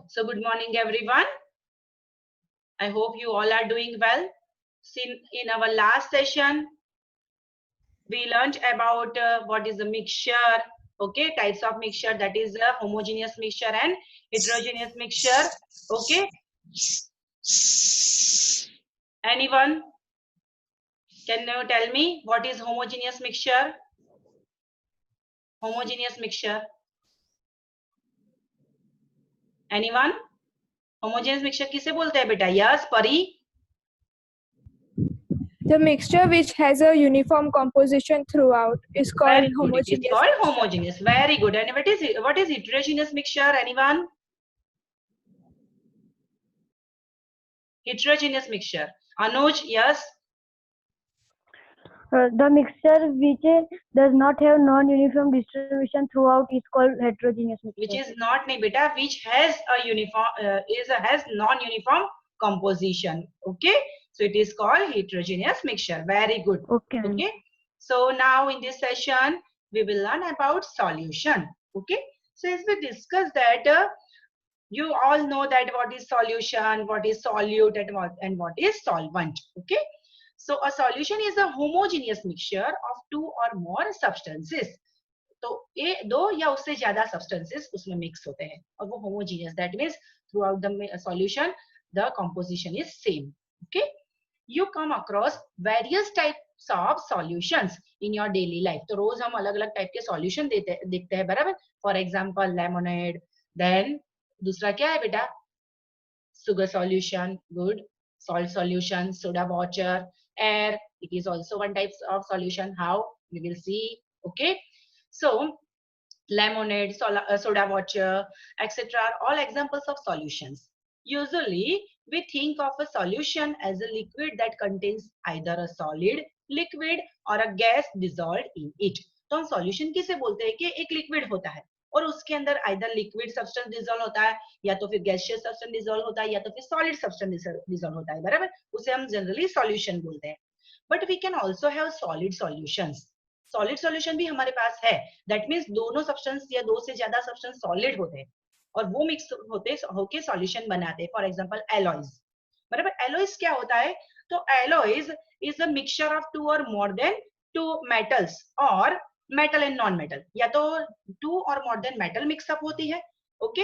So good morning, everyone. I hope you all are doing well. In our last session, we learned about what is a mixture, okay, types of mixture, that is a homogeneous mixture and heterogeneous mixture, okay. Anyone? Can you tell me what is homogeneous mixture? Homogeneous mixture. Anyone? Homogeneous mixture किसे बोलते हैं बेटा? Yes, Pari? The mixture which has a uniform composition throughout is called Very good. It is homogeneous called mixture. homogeneous. Very good. And what is heterogeneous mixture? Anyone? Heterogeneous mixture. Anuj, yes. The mixture which does not have non-uniform distribution throughout is called heterogeneous mixture. Which is not nahi beta, which has a uniform has non-uniform composition. Okay, so it is called heterogeneous mixture. Very good. Okay. Okay. So now in this session we will learn about solution. Okay. So as we discussed that you all know that what is solution, what is solute, and what is solvent. Okay. So a solution is a homogeneous mixture of two or more substances. तो ये दो या उससे ज्यादा substances उसमें mix होते हैं और वो homogeneous, that means through out the solution the composition is same. Okay, you come across various types of solutions in your daily life. तो रोज हम अलग अलग टाइप के सॉल्यूशन देखते हैं, बराबर. फॉर एग्जांपल लेमोनेड, देन दूसरा क्या है बेटा? sugar solution, good. Salt solution, soda water, air, it is also one type of solution. How? We will see. Okay. So, lemonade, soda water, etc. are all examples of solutions. Usually, we think of a solution as a liquid that contains either a solid, liquid or a gas dissolved in it. तो हम solution किसे बोलते हैं कि एक liquid होता है और उसके अंदर either liquid substance dissolve होता है या तो फिर gaseous substance dissolve होता है या तो फिर solid substance dissolve होता है, बराबर. उसे हम generally solution बोलते हैं. But we can also have solid solutions. Solid solution भी हमारे पास है. दैट मींस दोनों सब्सटेंस या दो से ज्यादा सब्सटेंस सॉलिड होते हैं और वो मिक्स होके सॉल्यूशन बनाते हैं. फॉर एग्जांपल एलॉयज, बराबर. एलॉयज क्या होता है? तो alloys is a mixture of two or more than two metals or metal and non metal, या तो to or more then metal mix up होती है, ओके,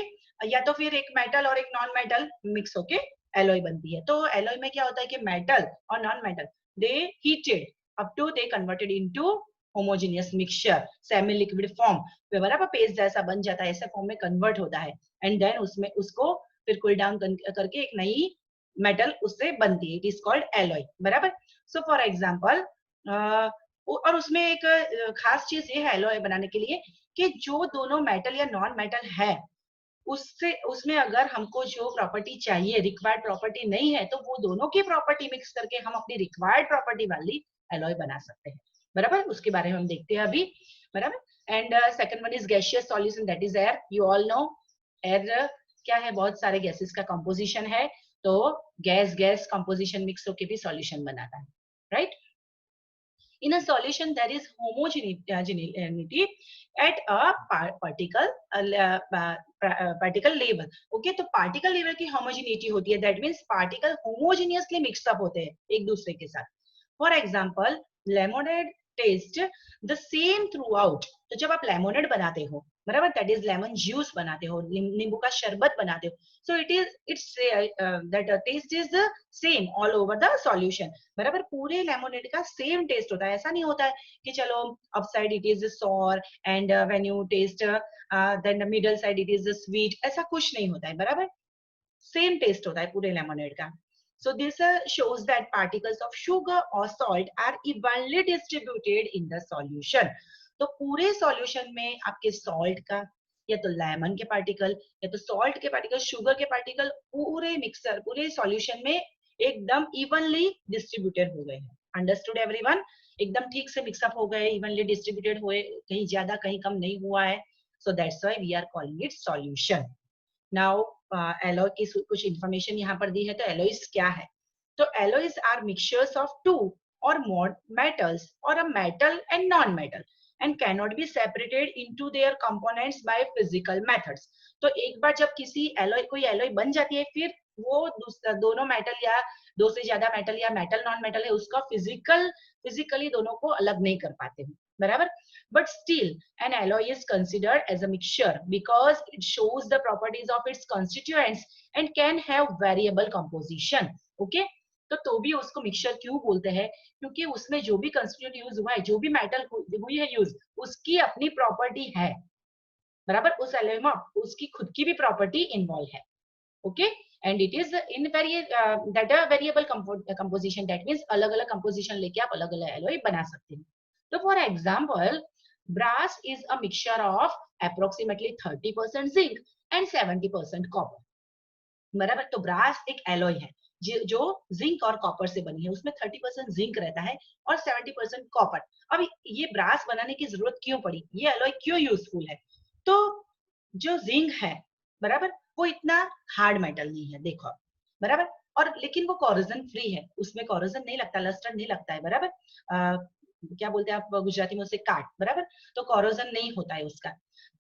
या तो फिर एक मेटल और एक नॉन मेटल मिक्स होके एलॉय बनती है. तो एलॉय में क्या होता है कि मेटल और non metal they heated up to they converted into homogeneous mixture, semi liquid form, बराबर, पेस्ट जैसा बन जाता है, ऐसे फॉर्म में कन्वर्ट होता है. एंड देन उसमें उसको फिर कूल डाउन करके एक नई मेटल उससे बनती है. इट इज कॉल्ड एलॉय, बराबर. सो फॉर एग्जांपल और उसमें एक खास चीज ये है एलॉय बनाने के लिए कि जो दोनों मेटल या नॉन मेटल है उससे उसमें अगर हमको जो प्रॉपर्टी चाहिए, रिक्वायर्ड प्रॉपर्टी नहीं है, तो वो दोनों की प्रॉपर्टी मिक्स करके हम अपनी रिक्वायर्ड प्रॉपर्टी वाली एलॉय बना सकते हैं, बराबर. उसके बारे में हम देखते हैं अभी, बराबर. And second one is gaseous solution, that is air. You all know air क्या है? बहुत सारे गैसेस का कंपोजिशन है, तो गैस गैस कंपोजिशन मिक्स होके भी सॉल्यूशन बनाता है, right. In a solution there is homogeneity at a particle level. Okay, तो particle level की homogeneity होती है, that means particle homogeneously mixed up होते हैं एक दूसरे के साथ. For example, lemonade taste the same throughout. तो जब आप लेमोनेड बनाते हो, बराबर, दैट इज लेमन जूस बनाते हो, नींबू का शरबत बनाते हो, so it's that taste is the same all over the solution, बराबर. पूरे लेमोनेड का सेम टेस्ट होता है. ऐसा नहीं होता है कि चलो upside it is sour and when you taste then the middle side it is sweet, ऐसा कुछ नहीं होता है, बराबर. सेम टेस्ट होता है पूरे लेमोनेड का. So this shows that particles of sugar or salt are evenly distributed in the solution. तो पूरे सॉल्यूशन में आपके सॉल्ट का या तो लेमन के पार्टिकल या तो सॉल्ट के पार्टिकल, शुगर के पार्टिकल पूरे मिक्सर पूरे सॉल्यूशन में एकदम इवनली डिस्ट्रीब्यूटेड हो गए हैं. Understood everyone? एकदम ठीक से मिक्सअप हो गए, इवनली डिस्ट्रीब्यूटेड हुए, कहीं ज्यादा कहीं कम नहीं हुआ है. So that's why we are calling it solution. Now alloy की कुछ इंफॉर्मेशन यहाँ पर दी है. तो एलॉयज क्या है? तो alloys are mixtures of two or more metals or a metal and non metal. and cannot be separated into their components by physical methods. तो एक बार जब किसी एलॉय कोई एलॉय बन जाती है, फिर वो दोनों मेटल या दो से ज्यादा मेटल या मेटल नॉन मेटल है उसका फिजिकली दोनों को अलग नहीं कर पाते हैं, बराबर. But still an alloy is considered as a mixture because it shows the properties of its constituents and can have variable composition. Okay, तो भी उसको मिक्सचर क्यों बोलते हैं? क्योंकि उसमें जो भी कंस्टिट्यूएंट यूज हुआ है, जो भी मेटल हुई है यूज, उसकी अपनी प्रॉपर्टी है, बराबर. उस एलॉय में उसकी खुद की भी प्रॉपर्टी इन्वॉल्व है. Okay, and it is in that a variable composition, that means अलग अलग कंपोजिशन लेके आप अलग अलग एलॉय बना सकते हैं. तो for example, brass is a mixture of approximately 30% zinc and 70% copper, बराबर. तो ब्रास एक एलॉय है जो जिंक और कॉपर से बनी है, उसमें 30% जिंक रहता है और 70% कॉपर. अब ये ब्रास बनाने की जरूरत क्यों पड़ी, ये एलॉय क्यों यूजफुल है? तो जो जिंक है, बराबर, वो इतना हार्ड मेटल नहीं है, देखो, बराबर, और लेकिन वो कॉरोजन फ्री है, उसमें कॉरोजन नहीं लगता, लस्टर नहीं लगता है, बराबर. क्या बोलते हैं आप गुजराती में उसे, काट, बराबर. तो कॉरोजन नहीं होता है उसका.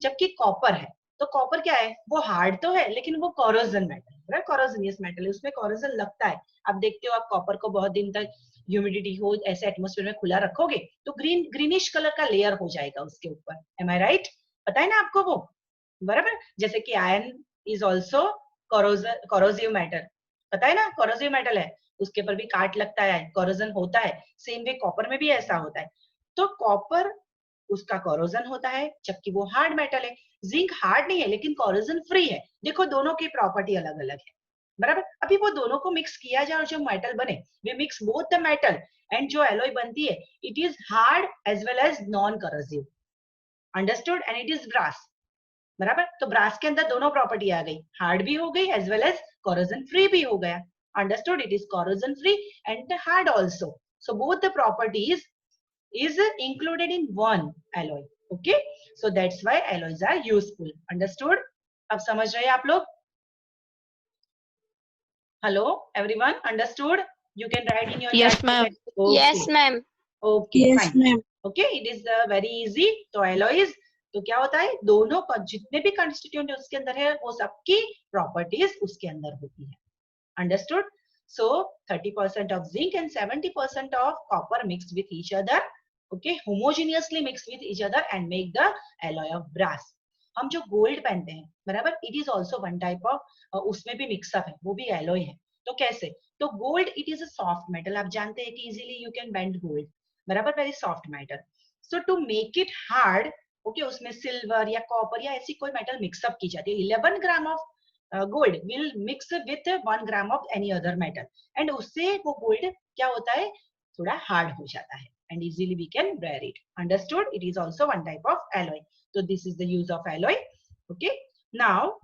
जबकि कॉपर है, तो कॉपर क्या है, वो हार्ड तो है लेकिन वो कॉरोजन मेटल है, कॉरोजनियस मेटल है, उसमें कॉरोजन लगता है. आप देखते हो, आप कॉपर को बहुत दिन तक ह्यूमिडिटी हो ऐसे एटमॉस्फेयर में खुला रखोगे तो ग्रीनिश कलर का लेयर हो जाएगा उसके ऊपर. एम आई राइट? पता है ना आपको वो, बराबर. जैसे कि आयरन इज ऑल्सो कॉरोजिव मेटल, पता है ना, कॉरोजिव मेटल है, उसके पर भी काट लगता है, कॉरोजन होता है. सेम वे कॉपर में भी ऐसा होता है. तो कॉपर उसका कॉरोजन होता है, जबकि वो हार्ड मेटल है. जिंक हार्ड नहीं है लेकिन कॉरोजन फ्री है. देखो, दोनों की प्रॉपर्टी अलग अलग है, बराबर. अभी वो दोनों को मिक्स किया जाए और जो मेटल बने, we mix both the metal and जो एलॉय बनती है, it is hard as well as non corrosive, understood, and it is brass, बराबर. तो ब्रास के अंदर दोनों प्रॉपर्टी आ गई, हार्ड भी हो गई as well as corrosion free भी हो गया. Understood? It is corrosion free and hard also. So both the properties is included in one alloy. Okay? So that's why alloys are useful. Understood? अब समझ रहे हैं आप लोग? Hello, everyone. Understood? You can write in your Yes, chat. ma'am. Okay. Yes, ma'am. Okay, Yes, fine. ma'am. Okay, it is very easy. तो alloys तो क्या होता है, दोनों जितने भी कंस्टिट्यूएंट उसके अंदर है वो सबकी प्रॉपर्टीज उसके अंदर होती है. Understood? So 30% of zinc and 70% of copper mixed with each other, okay, homogeneously mixed with each other and make the alloy of brass. हम जो गोल्ड पहनते हैं, बराबर, it is also one type of, उसमें भी मिक्सअप है, वो भी एलॉय है. तो कैसे? तो gold it is a soft metal, आप जानते हैं कि easily you can bend gold, बराबर, very soft metal. So to make it hard, okay, उसमें सिल्वर या कॉपर या ऐसी कोई मेटल मिक्सअप की जाती है. 11 gram of gold will mix with 1 gram of any other metal and उससे वो gold क्या होता है, थोड़ा hard हो जाता है and easily we can wear it. Understood? It is also one type of alloy. So this is the use of alloy. Okay. Now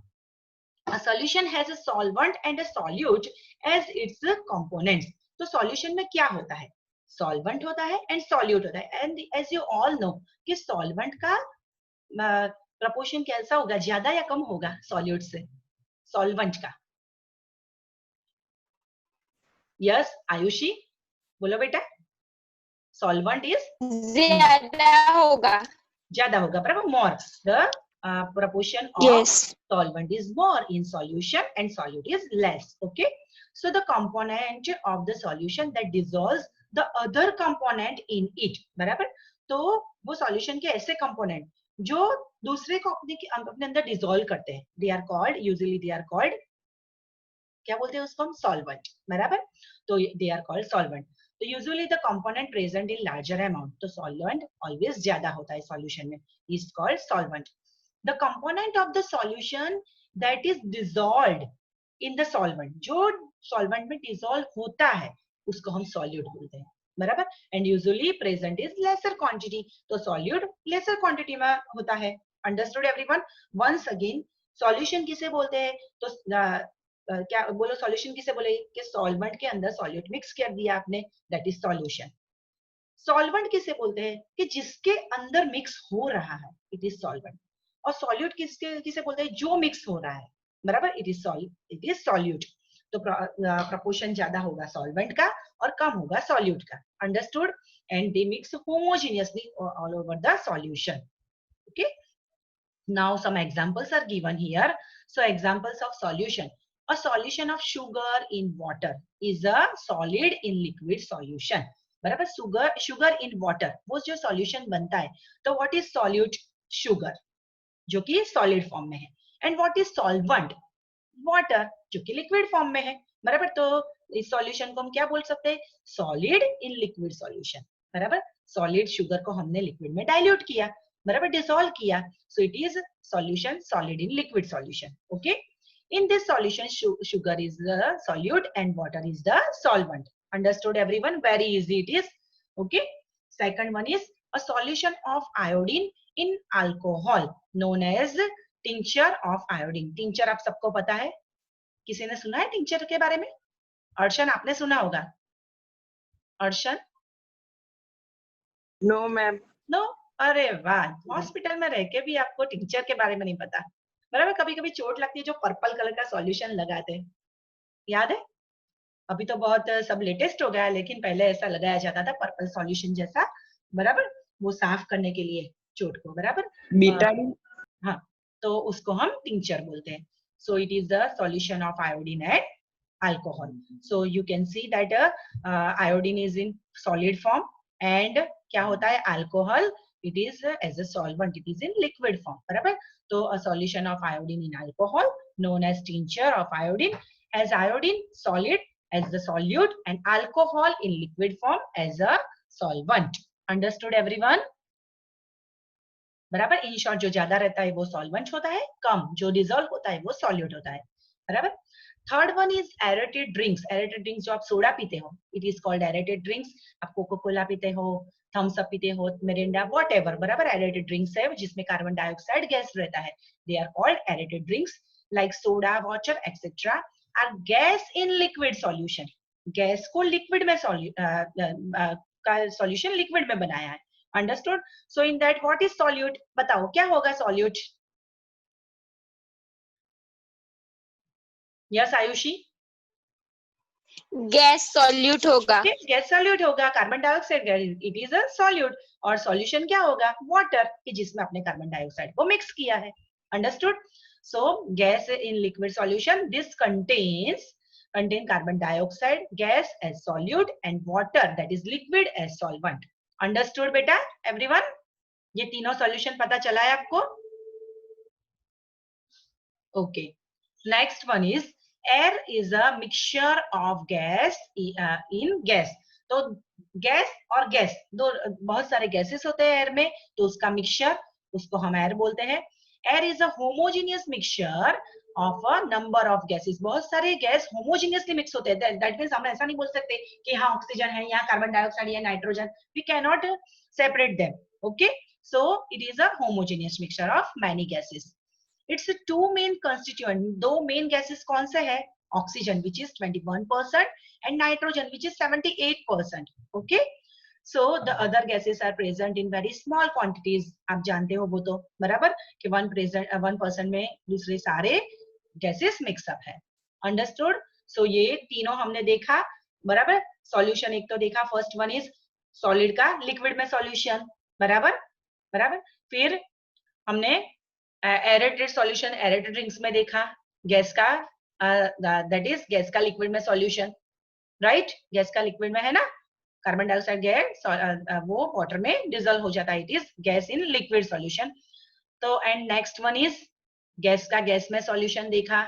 a solution has a solvent and a solute as its components. तो solution में क्या होता है, solvent होता है and solute होता है. And as you all know कि solvent का proportion कैसा होगा, ज्यादा या कम होगा solute से, सॉल्वेंट का? यस, आयुषी बोलो बेटा. सॉल्वेंट इज ज्यादा होगा. ज्यादा होगा, बराबर. मोर, the proportion of Yes. solvent is more in solution and solute is less. Okay, so the component of the solution that dissolves the other component in it, बराबर. तो वो सॉल्यूशन के ऐसे कंपोनेंट जो दूसरे को अपने अंदर डिसॉल्व करते हैं, they are called, usually they are called, क्या बोलते हैं उसको हम, सॉल्वेंट, बराबर. तो दे आर कॉल्ड सॉल्वेंट. तो usually the component present in larger amount, तो सॉल्वेंट ऑलवेज ज्यादा होता है सॉल्यूशन में, is called solvent. The component of the solution that is dissolved in the solvent, जो सॉल्वेंट में डिसॉल्व होता है उसको हम सॉल्यूट बोलते हैं, बराबर. And usually present is laser quantity, तो सॉल्यूट लेसर क्वांटिटी में होता है. Understood everyone? Once again, solution किसे बोलते हैं, तो क्या बोलो, सॉल्यूशन किसे बोले, कि सॉल्वेंट के अंदर सॉल्यूट मिक्स कर दिया आपने, दैट इज सॉल्यूशन. सॉल्वेंट किसे बोलते हैं, कि जिसके अंदर मिक्स हो रहा है, इट इज सॉल्वेंट. और सॉल्यूट किसे बोलते हैं, जो मिक्स हो रहा है, बराबर, इट इज सॉल्यूट. तो प्रपोर्शन ज्यादा होगा सॉल्वेंट का और कम होगा सॉल्यूट का. Understood? And they mix होमोजेनियसली all over the solution. Okay, now some examples are given here. So examples of solution: a solution of sugar in water is a solid in liquid solution. बराबर, sugar in water, वो जो solution बनता है, तो what is solute? sugar, जो कि solid form में है. and what is solvent? water, जो कि liquid form में है. बराबर, तो इस solution को हम क्या बोल सकते हैं? solid in liquid solution. बराबर, solid sugar को हमने liquid में dilute किया, बराबर, dissolve किया, so it is solution solid in liquid solution. Okay, in this solution sugar is the solute and water is the solvent. Understood everyone? Very easy it is. Okay, second one is a solution of iodine in alcohol known as tincture of iodine. tincture आप सबको पता है, किसी ने सुना है tincture के बारे में? अर्शन, आपने सुना होगा. अर्शन? No ma'am. नो? अरे वाह, हॉस्पिटल में रह के भी आपको टिंचर के बारे में नहीं पता. बराबर, कभी कभी चोट लगती है जो पर्पल कलर का सॉल्यूशन लगाते हैं, याद है? अभी तो बहुत सब लेटेस्ट हो गया है, लेकिन पहले ऐसा लगाया जाता था पर्पल सॉल्यूशन जैसा, बराबर, वो साफ करने के लिए चोट को. बराबर, बीटाडीन. हाँ, तो उसको हम टिंचर बोलते हैं. सो it is the solution of iodine and alcohol. So you can see that iodine is in solid form and क्या होता है? alcohol, it is as a solvent, it is in liquid form. बराबर, तो a solution of iodine in alcohol known as tincture of iodine, as iodine solid as the solute and alcohol in liquid form as a solvent. Understood everyone? बराबर, in short जो ज्यादा रहता है वो solvent होता है, कम जो डिसॉल्व होता है वो सॉल्यूट होता है. बराबर. Third one is aerated drinks. Aerated drinks जो आप सोडा पीते हो, it is called aerated drinks. आप कोको कोला पीते हो, थम्स अप पीते हो, मिरिंडा, व्हाटएवर, बराबर, एरेटेड ड्रिंक्स है जिसमें कार्बन डाइऑक्साइड गैस रहता है. They are called aerated drinks like soda, water etcetera are gas in liquid solution. Gas को लिक्विड में सॉल्यूशन लिक्विड में बनाया है. Understood? So in that what is solute? बताओ क्या होगा solute? Yes Ayushi? Gas solute होगा. गैस सॉल्यूट होगा. Carbon dioxide gas, it is a solute. और सॉल्यूशन क्या होगा? वाटर, कि जिसमें आपने कार्बन डाइऑक्साइड को मिक्स किया है. Understood? So gas in liquid solution, this contain carbon dioxide gas as solute and water that is liquid as solvent. Understood बेटा everyone? ये तीनों सॉल्यूशन पता चला है आपको? Okay. Next one is air is a mixture of gas in gas. तो gas और gas, दो बहुत सारे गैसेस होते हैं एयर में, तो उसका मिक्सचर, उसको हम एयर बोलते हैं. Air is a homogeneous mixture of a number of gases. बहुत सारे गैस होमोजेनियसली मिक्स होते हैं. दैट मींस हम ऐसा नहीं बोल सकते कि हाँ ऑक्सीजन है, यहाँ कार्बन डाइऑक्साइड या nitrogen. We can not separate them. Okay, so it is a homogeneous mixture of many gases. It's two main constituent. दो मेन गैसेस कौन से है? Oxygen which is 21% and nitrogen which is 78%. Okay, so the other gases are present in very small quantities. आप जानते हो वो तो, बराबर, कि 1% में दूसरे सारे गैसेस मिक्सअप है. अंडरस्टूड? सो ये तीनों हमने देखा, बराबर. सॉल्यूशन एक तो देखा, फर्स्ट वन इज सॉलिड का लिक्विड में सॉल्यूशन, बराबर बराबर. फिर हमने एरेटेड सॉल्यूशन एरेटेड ड्रिंक्स में देखा, गैस का दैट इज गैस का लिक्विड में सॉल्यूशन, राइट. गैस का लिक्विड में है ना, कार्बन डाइऑक्साइड गैस वो वाटर में डिसॉल्व हो जाता है, it is gas in liquid solution. तो and next one is gas का गैस में सॉल्यूशन देखा,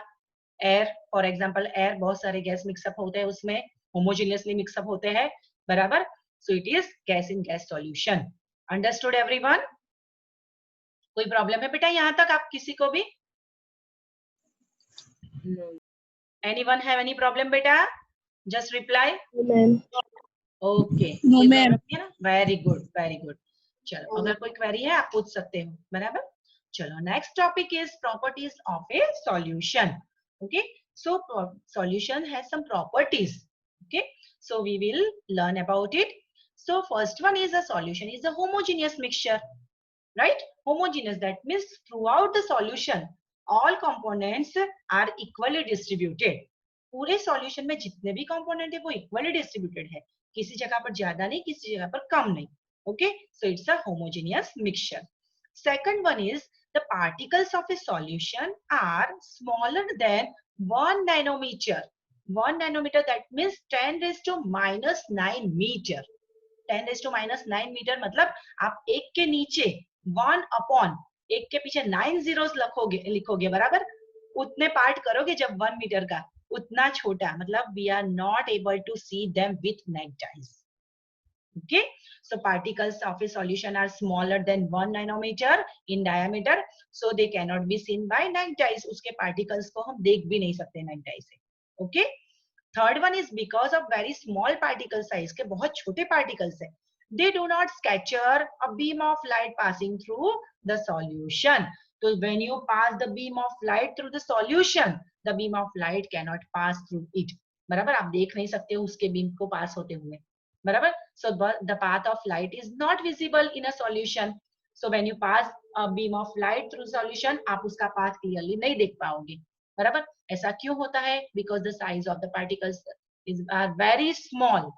एयर फॉर एग्जांपल. एयर बहुत सारे गैस मिक्सअप होते हैं, उसमें होमोजेनियसली मिक्सअप होते हैं, बराबर. So it is gas in gas solution. Understood everyone? कोई प्रॉब्लम है बेटा यहाँ तक आप किसी को भी? एनीवन हैव एनी प्रॉब्लम बेटा? Just reply. Okay, no ma'am. Very good very good. चलो, अगर कोई क्वेरी है आप पूछ सकते हो, बराबर. चलो, next topic is properties of a solution. Okay, so solution has some properties. Okay, so we will learn about it. So first one is a solution is a homogeneous mixture, right? Homogeneous, that means throughout the solution all components are equally distributed. पूरे solution में जितने भी component है वो equally distributed है, किसी जगह पर ज्यादा नहीं, किसी जगह पर कम नहीं. Okay, so it's a homogeneous mixture. Second one is the particles of a solution are smaller than 1 nanometer. 1 nanometer, that means 10 raised to minus 9 meter. 10 raised to minus 9 meter मतलब आप एक के नीचे 1 upon एक के पीछे 9 zeros लिखोगे बराबर, उतने पार्ट करोगे जब 1 मीटर का, उतना छोटा मतलब we are not able to see them with naked eyes. Okay, so particles of a solution are smaller than 1 nanometer in diameter, so they cannot be seen by naked eyes. उसके particles को हम देख भी नहीं सकते naked eye से. Okay, third one is because of very small particle size, के बहुत छोटे particles है, they do not scatter a beam of light passing through the solution. So when you pass the beam of light through the solution, the beam of light cannot pass through it. बराबर, आप देख नहीं सकते हो उसके beam को पास होते हुए, बराबर. So the path of light is not visible in a solution. So when you pass a beam of light through solution, आप उसका path clearly नहीं देख पाओगे, बराबर. ऐसा क्यों होता है? Because the size of the particles are very small.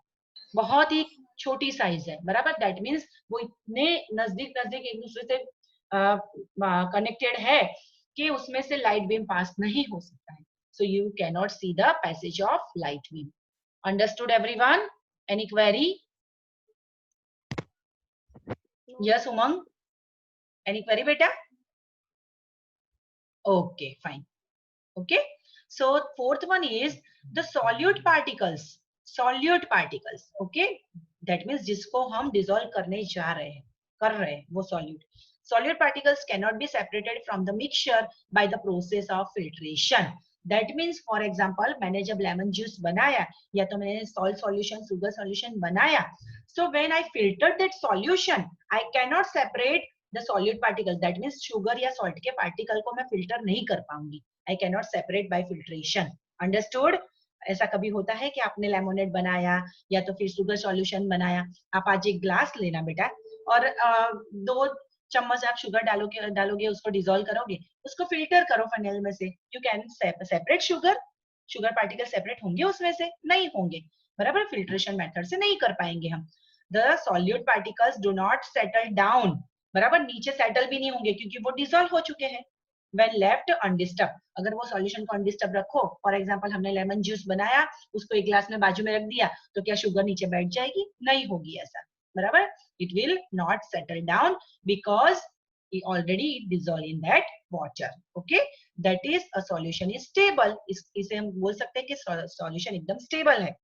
बहुत ही छोटी साइज है, बराबर. दैट मीन्स वो इतने नजदीक नजदीक एक दूसरे से कनेक्टेड है कि उसमें से लाइट बीम पास नहीं हो सकता है. So you can not see the passage of light beam. Understood everyone? Any query? Yes Umang, any query बेटा? Okay fine. Okay, so fourth one is the solute particles. Solute particles, okay, that means जिसको हम dissolve करने जा रहे हैं, कर रहे हैं, वो solute. Solute particles can not be separated from the mixture by the process of filtration. That means for example मैंने जब लेमन जूस बनाया या तो मैंने सॉल्ट सॉल्यूशन, शुगर सॉल्यूशन बनाया, so when I filtered that solution I can not separate the solute particles. That means sugar या salt के particle को मैं फिल्टर नहीं कर पाऊंगी. I cannot separate by filtration. Understood? ऐसा कभी होता है कि आपने लेमोनेड बनाया या तो फिर शुगर सॉल्यूशन बनाया, आप आज एक ग्लास लेना बेटा और 2 चम्मच आप शुगर डालोगे उसको डिसॉल्व करोगे, उसको फिल्टर करो फनेल में से. You can separate sugar particle separate होंगे उसमें से? नहीं होंगे, बराबर. फिल्ट्रेशन मेथड से नहीं कर पाएंगे हम. The solute particles do not settle down, बराबर, नीचे सेटल भी नहीं होंगे क्योंकि वो डिसॉल्व हो चुके हैं. When left undisturbed, अगर वो सॉल्यूशन को अनडिस्टर्ब रखो, फॉर एग्जांपल हमने लेमन जूस बनाया, उसको एक ग्लास में बाजू में रख दिया, तो क्या शुगर नीचे बैठ जाएगी? नहीं होगी ऐसा, बराबर. It will not settle down because already it dissolve in that water. Okay, that is a solution is stable. इसे हम बोल सकते हैं कि सॉल्यूशन एकदम स्टेबल है,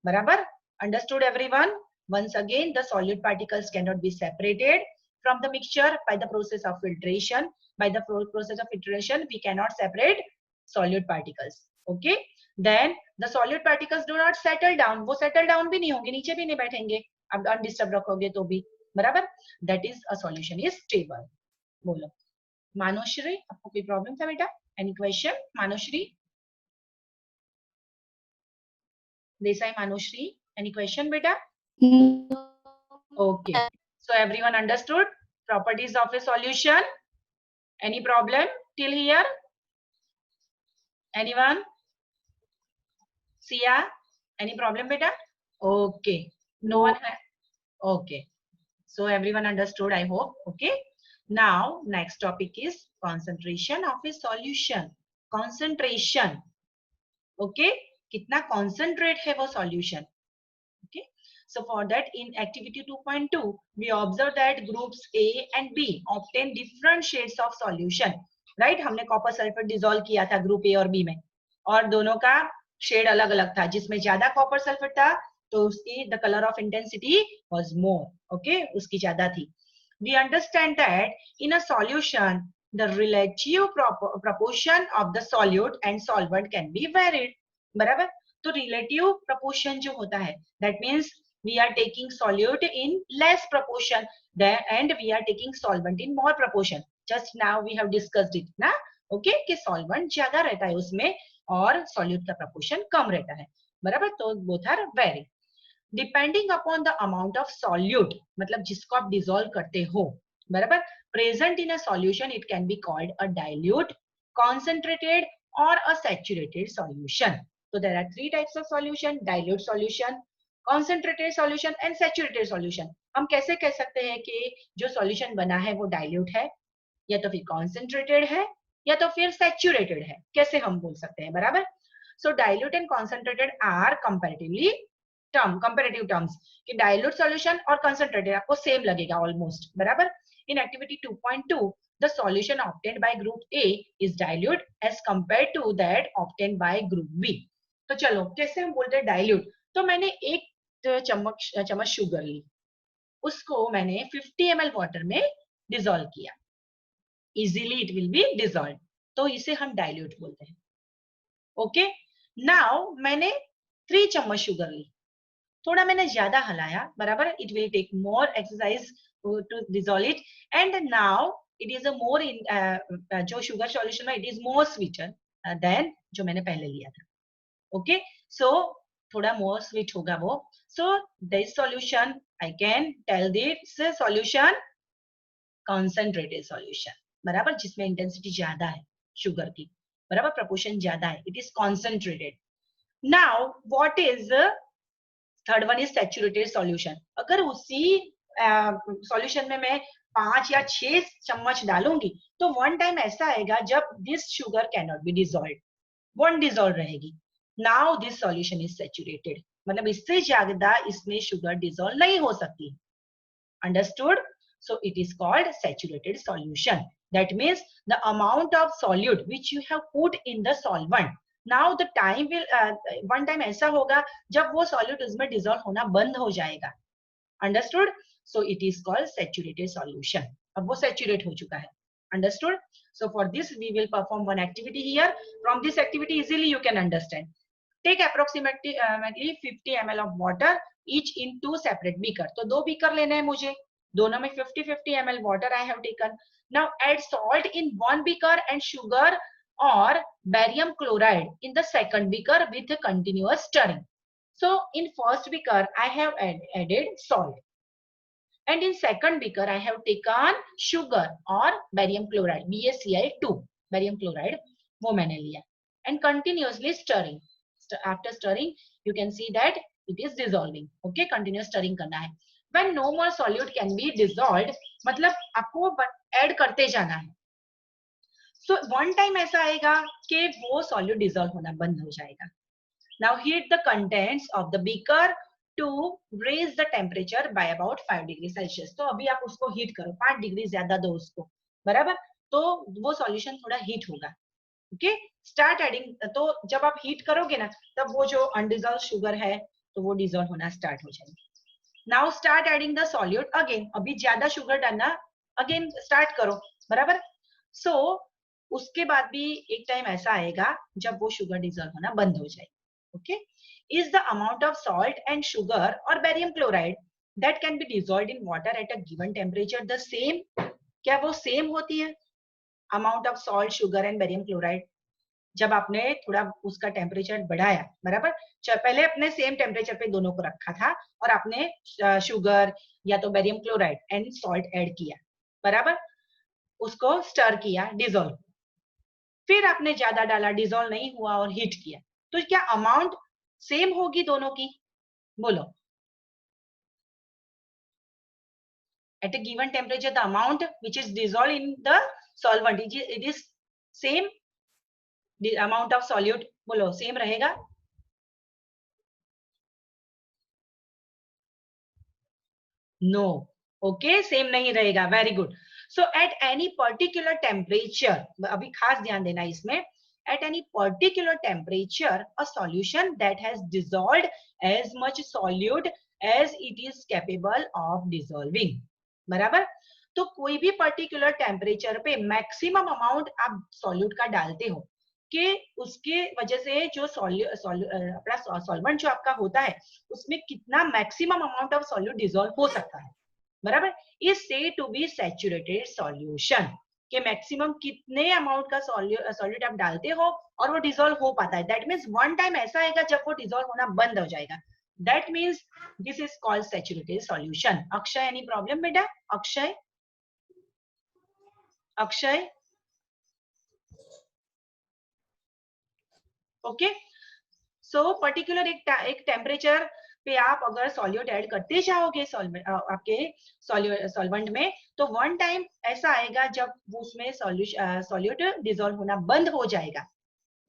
बराबर. Understood everyone? Once again, the solute particles can not be separated from the mixture by the process of filtration. By the process of filtration we cannot separate solute particles. Okay, then the solute particles do not settle down. वो settle down भी नहीं होंगे, नीचे भी नहीं बैठेंगे, अब undisturbed रखोगे तो भी, बराबर. that is a solution is stable. बोलो मानुश्री, आपको कोई प्रॉब्लम था बेटा? any question? मानुश्री, Desai मानुश्री, any question बेटा? Okay, so everyone understood properties of a solution? Any problem till here? Anyone? Sia, any problem beta? Okay, no one has. Okay, so everyone understood, I hope. Okay, now next topic is concentration of a solution. Concentration, okay, कितना concentrate है वो solution. Okay, so for that in activity 2.2 we observe that groups A and B obtain different shades of solution. right, हमने copper sulphate dissolve किया था group A और B में और दोनों का शेड अलग अलग था. जिसमें ज्यादा कॉपर सल्फेट था तो उसकी the colour of intensity was more. Okay, उसकी ज्यादा थी. we understand that in a solution the relative proportion of the solute and solvent can be varied. बराबर. तो relative proportion जो होता है, that means we are taking solute in less proportion and we are taking solvent in more proportion. Just now we have discussed it ना. Okay, कि solvent ज्यादा रहता है उसमें और solute का proportion कम रहता है, बराबर. तो both are vary depending upon the amount of solute, मतलब जिसको आप dissolve करते हो, बराबर. present in a solution it can be called a dilute, concentrated or a saturated solution. तो there are three types of solution, dilute solution, concentrated solution and saturated solution. हम कैसे कह सकते हैं कि जो सॉल्यूशन बना है वो डाइल्यूट है, या तो फिर कॉन्सेंट्रेटेड है, या तो फिर सैचुरेटेड है, कैसे हम बोल सकते हैं, बराबर। So dilute and concentrated are comparative terms कि डाइल्यूट सॉल्यूशन और कंसंट्रेटेड आपको सेम लगेगा ऑलमोस्ट, बराबर। In activity 2.2 the solution obtained by group A is dilute as compared to that obtained by group B। तो चलो कैसे हम बोलते हैं डाइल्यूट। तो मैंने एक चम्मच शुगर ली, उसको मैंने 50 ml वाटर में डिसॉल्व किया, easily it will be dissolve, तो इसे हम डाइल्यूट बोलते हैं। ओके, नाउ मैंने 3 चम्मच शुगर ली, थोड़ा मैंने ज्यादा हलाया, बराबर। It will take more exercise to dissolve it, and now it is a more in जो शुगर सॉल्यूशन है it is more sweeter than जो मैंने पहले लिया था। ओके, सो थोड़ा मोर स्वीट होगा वो। So this solution I can tell this solution concentrated solution, बराबर, जिसमें इंटेंसिटी ज्यादा है शुगर की, बराबर, प्रपोर्शन ज्यादा है, it is concentrated. Now what is third one is saturated solution. अगर उसी सॉल्यूशन में मैं 5 या 6 चम्मच डालूंगी तो वन टाइम ऐसा आएगा जब this sugar can not be dissolve, one dissolve रहेगी। Now this solution is saturated, मतलब इससे ज्यादा इसमें शुगर डिसॉल्व नहीं हो सकती। Understood? So it is called saturated solution. That means the amount of solute which you have put in the solvent. Now the time will one time ऐसा होगा जब वो solute उसमें dissolve होना बंद हो जाएगा। Understood? So it is called saturated solution. अब वो saturate हो चुका है। Understood? So for this we will perform one activity here. From this activity easily you can understand. Take approximately 50 ml of water each in 2 separate beaker. तो 2 beaker लेने हैं मुझे, दोनों में 50 ml water I have taken. Now add salt in one beaker and sugar or barium chloride in the second beaker with a continuous stirring. So in first beaker I have added salt, and in second beaker I have taken sugar or barium chloride, BaCl2 barium chloride, वो मैंने लिया, and continuously stirring. After stirring you can see that it is dissolving. Okay, continuous stirring करना है। When no more solute can be dissolved, मतलब आपको add करते जाना है। So one time ऐसा आएगा कि वो solute dissolve होना बंद हो जाएगा। Now heat the contents of the beaker to raise the temperature by about 5 degree Celsius. तो अभी आप उसको हीट करो, 5 डिग्री ज्यादा दो उसको, बराबर, तो वो सॉल्यूशन थोड़ा हीट होगा। ओके, स्टार्ट एडिंग, तो जब आप हीट करोगे ना तब वो जो अनडिसॉल्व शुगर है तो वो डिसॉल्व होना स्टार्ट हो जाएगी। Now start adding the solute again, अभी ज्यादा शुगर डालना अगेन स्टार्ट करो, बराबर। सो उसके बाद भी एक टाइम ऐसा आएगा जब वो शुगर डिसॉल्व होना बंद हो जाएगी। Okay, is the amount of salt and sugar और barium chloride that can be dissolved in water at a given temperature the same? क्या वो सेम होती है amount of salt, sugar and barium chloride? जब आपने थोड़ा उसका टेम्परेचर बढ़ाया, बराबर, पहले अपने सेम टेम्परेचर पे दोनों को रखा था और आपने शुगर या तो barium chloride and salt add किया, बराबर, उसको स्टर किया, डिसॉल्व, फिर आपने ज्यादा डाला, डिसॉल्व नहीं हुआ और हीट किया, तो क्या अमाउंट सेम होगी दोनों की? बोलो। At a given temperature the amount which is dissolved in the solvent it is same, the amount of solute, बोलो, सेम रहेगा? नो, ओके, सेम नहीं रहेगा। Very good. So at any particular temperature, अभी खास ध्यान देना इसमें, at any particular temperature a solution that has dissolved as much solute as it is capable of dissolving, बराबर। तो कोई भी पर्टिकुलर टेम्परेचर पे मैक्सिमम अमाउंट आप सॉल्यूट का डालते हो कि उसके वजह से जो अपना सॉल्वेंट जो आपका होता है उसमें कितना maximum amount of solute dissolve हो सकता है, बराबर, इज से टू बी सैचुरेटेड सॉल्यूशन, कि मैक्सिमम कितने अमाउंट का सॉल्यूट आप डालते हो और वो डिसॉल्व हो पाता है। दैट मीन्स वन टाइम ऐसा आएगा जब वो डिसॉल्व होना बंद हो जाएगा। That means this is called saturated solution. Akshay, any problem बेटा? Akshay, Akshay, okay. So particular एक टेम्परेचर पे आप अगर सॉल्यूट ऐड करते जाओगे आपके सॉल्वेंट में, तो वन टाइम ऐसा आएगा जब उसमें सॉल्यूट डिसॉल्व होना बंद हो जाएगा,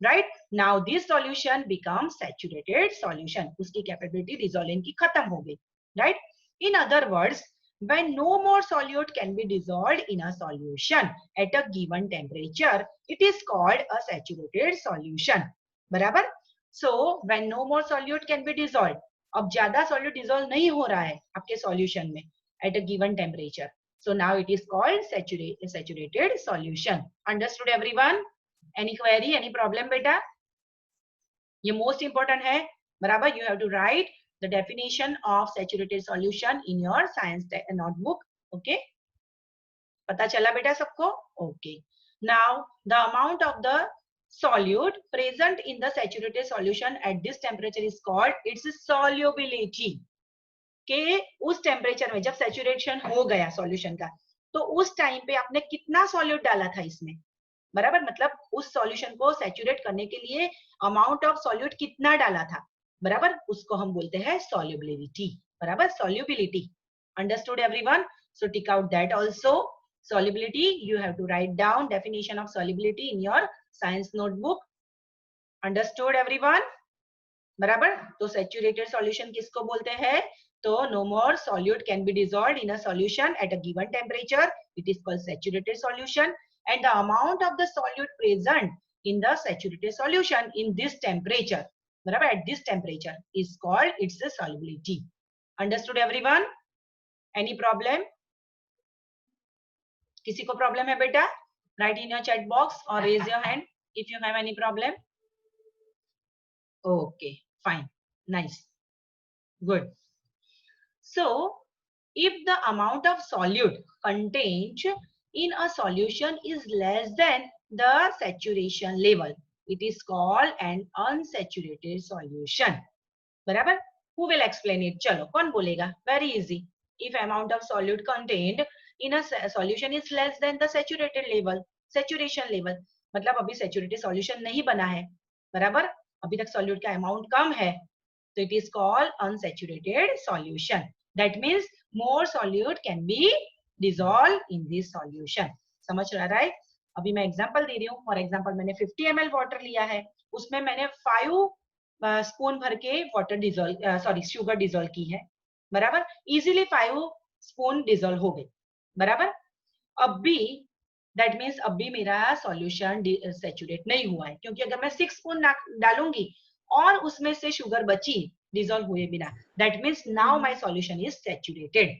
right? Now this solution become saturated solution, उसकी कैपेबिलिटी डिसॉल्विंग की खत्म हो गई, right? In other words, when no more solute can be dissolved in a solution at a given temperature, it is called a saturated solution. बराबर? So when no more solute can be dissolved, अब ज्यादा solute dissolve नहीं हो रहा है आपके solution में at a given temperature, so now it is called saturated solution. Understood everyone? Any query, any problem बेटा? ये most important है, बराबर? You have to write the definition of saturated solution in your science notebook. Okay, पता चला बेटा सबको? Okay, now the amount of the solute present in the saturated solution at this temperature is called its solubility. के उस temperature में जब saturation हो गया सॉल्यूशन का, तो उस टाइम पे आपने कितना सॉल्यूट डाला था इसमें, बराबर? मतलब उस सॉल्यूशन को सैचुरेट करने के लिए अमाउंट ऑफ सॉल्यूट कितना डाला था, बराबर? उसको हम बोलते हैं solubility, बराबर? solubility. Understood everyone? So tick out that also. Solubility, you have to write down definition of solubility in your science notebook. Understood everyone? बराबर? तो saturated solution किसको बोलते हैं? तो no more solute can be dissolved in a solution at a given temperature, it is called saturated solution, and the amount of the solute present in the saturated solution in this temperature, बराबर, at this temperature is called its solubility. Understood everyone? Any problem? किसी को problem है बेटा? Write in your chat box or raise your hand if you have any problem. Okay, fine, nice, good. So if the amount of solute contained in a solution is less than the saturation level, it is called an unsaturated solution. बराबर? Who will explain it? चलो, कौन बोलेगा? Very easy. If amount of solute contained in a solution is less than the saturated level, saturation level, मतलब अभी saturated solution नहीं बना है, बराबर? अभी तक solute का amount कम है, so it is called unsaturated solution. That means more solute can be dissolved in this solution. समझ रहा है? अभी मैं एग्जांपल दे रही हूँ. फॉर एग्जांपल मैंने 50 ml वाटर लिया है, उसमें मैंने 5 स्पून भर के वाटर डिजोल्व शुगर डिजोल्व की है, बराबर? इजीली 5 स्पून डिजोल्व हो गए, बराबर? अब भी दैट मीन्स अब भी मेरा सॉल्यूशन सैचुरेट नहीं हुआ है, क्योंकि अगर मैं 6 स्पून डालूंगी और उसमें से शुगर बची डिजोल्व हुए बिना, that means now my solution is saturated.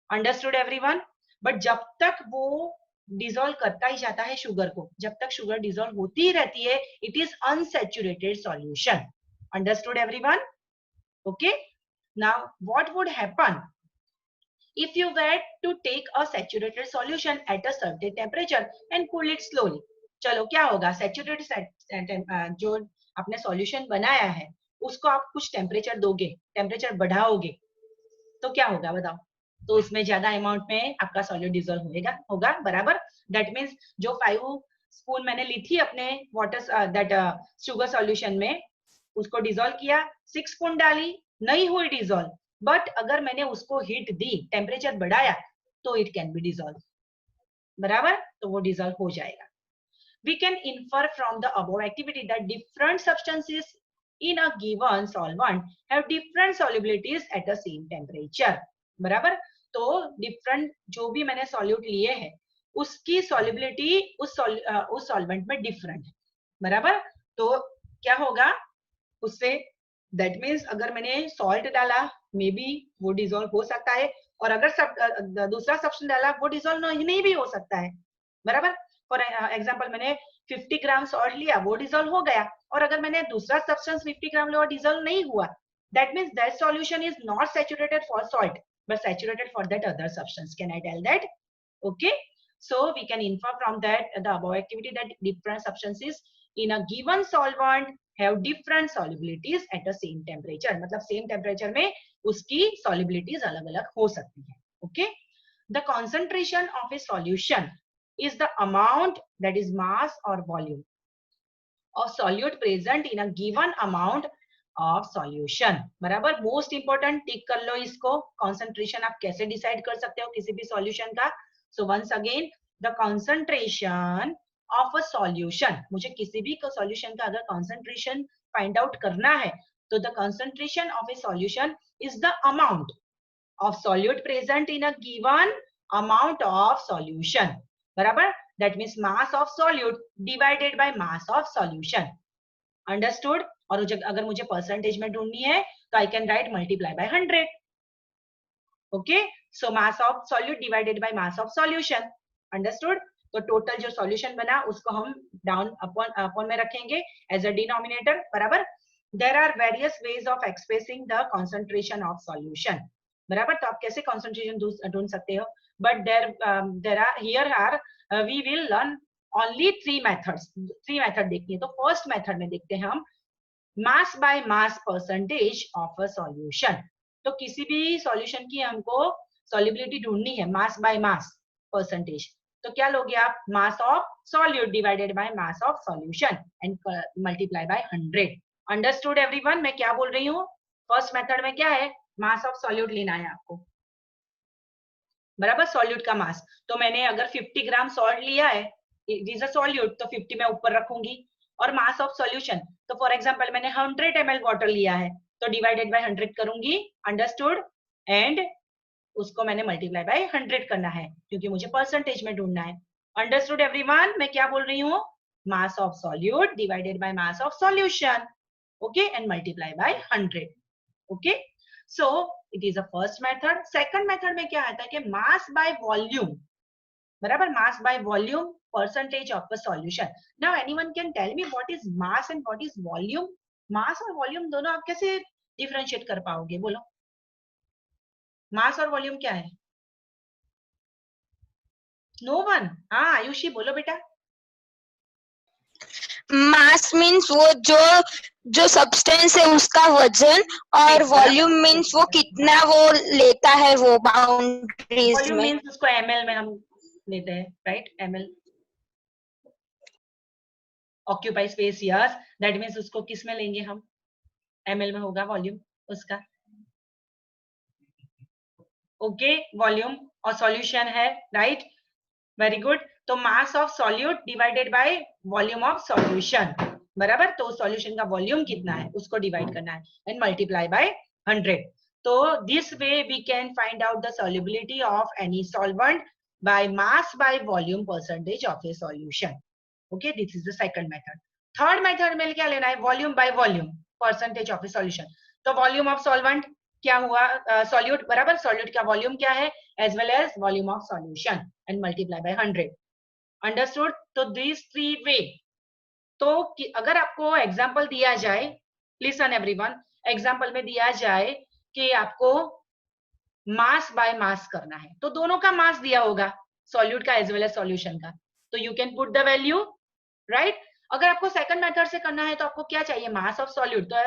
Understood everyone? But जब तक वो डिसॉल्व करता ही जाता है शुगर को, जब तक शुगर डिसॉल्व होती ही रहती है, it is unsaturated solution. Understood everyone? Okay, now what would happen if you were to take a saturated solution at a certain temperature and cool it slowly. चलो क्या होगा? सैचुरेटेड जो आपने सॉल्यूशन बनाया है उसको आप कुछ टेम्परेचर दोगे, टेम्परेचर बढ़ाओगे, तो क्या होगा बताओ? तो उसमें ज्यादा अमाउंट में आपका सॉल्यूट डिसॉल्व होगा, बराबर? दैट मीन्स जो 5 स्पून मैंने ली थी अपने वाटर दैट शुगर सॉल्यूशन में, उसको डिसॉल्व किया, 6 स्पून डाली, नहीं हुई डिसॉल्व, बट अगर मैंने उसको हीट दी, टेम्परेचर बढ़ाया, तो इट कैन बी डिसॉल्व, बराबर? तो वो डिसॉल्व हो जाएगा. We can infer from the above activity that different substances in a given solvent have different solubilities at the same temperature. बराबर? तो different जो भी मैंने solute लिए हैं, उसकी solubility उस solvent में different है, बराबर? तो क्या होगा उससे? That means अगर मैंने salt डाला, maybe वो dissolve हो सकता है, और अगर दूसरा substance डाला, वो dissolve नहीं भी हो सकता है, बराबर? फॉर एग्जाम्पल मैंने 50 ग्राम सॉल्ट लिया, वो डिसॉल्व हो गया, और अगर मैंने दूसरा सब्सटेंस 50 ग्राम लिया और डिसॉल्व नहीं हुआ, that means that solution is not saturated for salt but saturated for that other substance. Can I tell that? Okay, so we can infer from that the above activity that different substances in a given solvent have different solubilities at the same temperature. मतलब same temperature में उसकी solubilities अलग-अलग हो सकती है. Okay, the concentration of a solution is the amount, that is mass or volume of solute present in a given amount of solution. बराबर, most important, टिक कर लो इसको। कॉन्सेंट्रेशन आप कैसे डिसाइड कर सकते हो किसी भी सॉल्यूशन का? So once again, the concentration of a solution, मुझे किसी भी सॉल्यूशन का अगर कॉन्सेंट्रेशन फाइंड आउट करना है तो the concentration of a solution is the amount of solute present in a given amount of solution. बराबर, that means mass of solute divided by mass of solution. Understood? और अगर मुझे percentage में ढूंढनी है तो I can write multiply by 100. Okay? So mass of solute divided by mass of solution. Understood? तो total जो सॉल्यूशन बना उसको हम डाउन अपॉन में रखेंगे एज अ डिनोमिनेटर। बराबर, there are various ways of expressing the concentration of solution. बराबर, तो आप कैसे कॉन्सेंट्रेशन ढूंढ सकते हो? But we will learn only 3 methods. 3 method देखनी है। तो फर्स्ट मेथड में देखते हैं हम mass by mass percentage of a solution. तो किसी भी सॉल्यूशन की हमको सॉल्युबिलिटी ढूंढनी है, मास बाय मास परसेंटेज। तो क्या लोगे आप? मास of solute divided by mass of solution and multiply by 100। Understood everyone? मैं क्या बोल रही हूँ? फर्स्ट मेथड में क्या है? मास ऑफ सॉल्यूट लेना है आपको। बराबर, सॉल्यूट का मास। तो मैंने अगर 50 ग्राम सॉल्ट लिया है, इट इज अ सॉल्यूट, तो 50 मैं ऊपर रखूंगी। और मास ऑफ सॉल्यूशन, तो फॉर एग्जांपल मैंने 100 ml वाटर लिया है तो डिवाइडेड बाय 100 करूंगी। अंडरस्टूड? एंड उसको मैंने मल्टीप्लाई बाय 100 करना है क्योंकि मुझे परसेंटेज में ढूंढना है। Understood everyone? मैं क्या बोल रही हूँ? मास of solute divided by mass of solution, okay, and multiply by 100। Okay, so it is a first method. Second method में क्या आता है कि mass by volume, बराबर, mass by volume percentage of a solution. Now anyone can tell me what is mass and what is volume? mass और volume दोनों आप कैसे differentiate कर पाओगे? बोलो, mass और volume क्या है? No one? हाँ आयुषी बोलो बेटा। मास मीन्स वो जो सब्सटेंस है उसका वजन, और वॉल्यूम मीन्स वो कितना वो लेता है वो बाउंड्रीज वॉल्यूम में। मीन्स उसको ml में हम लेते हैं, right? ml occupy space, yes, that means उसको किस में लेंगे हम? ml में होगा वॉल्यूम उसका। ओके, वॉल्यूम और सॉल्यूशन है, राइट? Very good. तो mass of solute divided by volume of solution. बराबर, तो सॉल्यूशन का वॉल्यूम कितना है उसको डिवाइड करना है एंड मल्टीप्लाई बाय 100। तो this way we can find out the solubility of any solvent by mass by volume percentage of a solution. Okay, this is the second method. Third method में क्या लेना है? Volume by volume percentage of a solution. तो volume of solvent क्या हुआ? Solute, बराबर, solute का volume क्या है? As well as volume of solution and multiply by 100। Understood? तो दिस 3 वे। तो अगर आपको एग्जांपल दिया जाए, लिसन एवरीवन, एग्जांपल में दिया जाए कि आपको मास बाय मास करना है, तो दोनों का मास दिया होगा, सॉल्यूट का एज वेल एज सॉल्यूशन का, तो you can put the value, right? अगर आपको सेकंड मेथड से करना है तो आपको क्या चाहिए? मास ऑफ सॉल्यूट, तो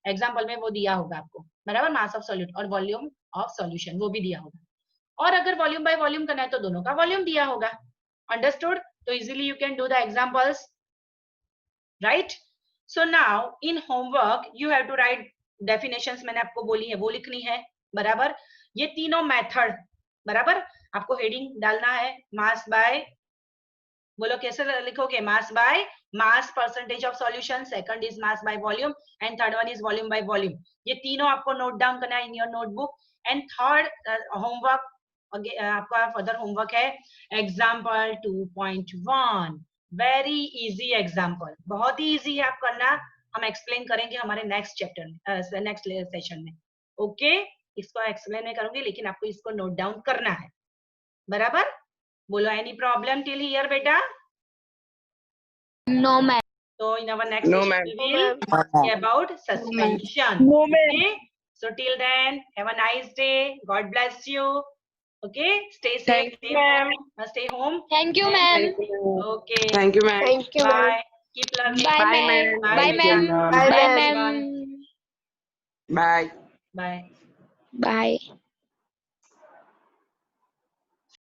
एग्जांपल में वो दिया होगा आपको, बराबर, मास ऑफ सॉल्यूट, और वॉल्यूम ऑफ सॉल्यूशन वो भी दिया होगा। और अगर वॉल्यूम बाय वॉल्यूम करना है तो दोनों का वॉल्यूम दिया होगा। अंडरस्टूड? तो easily you can do the examples, right? So now in homework you have to write definitions, मैंने आपको बोली है वो लिखनी है, बराबर। ये तीनों मेथड, बराबर, आपको हेडिंग डालना है मास बाय, बोलो कैसे लिखोगे? मास by mass percentage of solution, second is mass by volume and third one is volume by volume. ये तीनों आपको नोट डाउन करना है in your notebook. And third homework, आपका फर्दर होमवर्क है एग्जाम्पल 2.1, वेरी इजी एग्जाम्पल, बहुत ही easy है आप करना। हम एक्सप्लेन करेंगे हमारे नेक्स्ट चैप्टर में, नेक्स्ट सेशन में। ओके, इसको एक्सप्लेन नहीं करूंगी लेकिन आपको इसको नोट डाउन करना है, बराबर। बोलो एनी प्रॉब्लम टिल हियर बेटा? No ma'am. So in our next session we will see about suspension. No, ma'am. Okay. So till then, have a nice day. God bless you. Okay. Stay safe. Thank you, ma'am. Stay home. Thank you ma'am. Okay. Thank you, ma'am. Thank you, ma'am. Bye. Keep learning. Bye Bye, ma'am. ma'am. Bye Bye, ma'am. ma'am. Bye Bye, ma'am. Bye. Bye. Bye.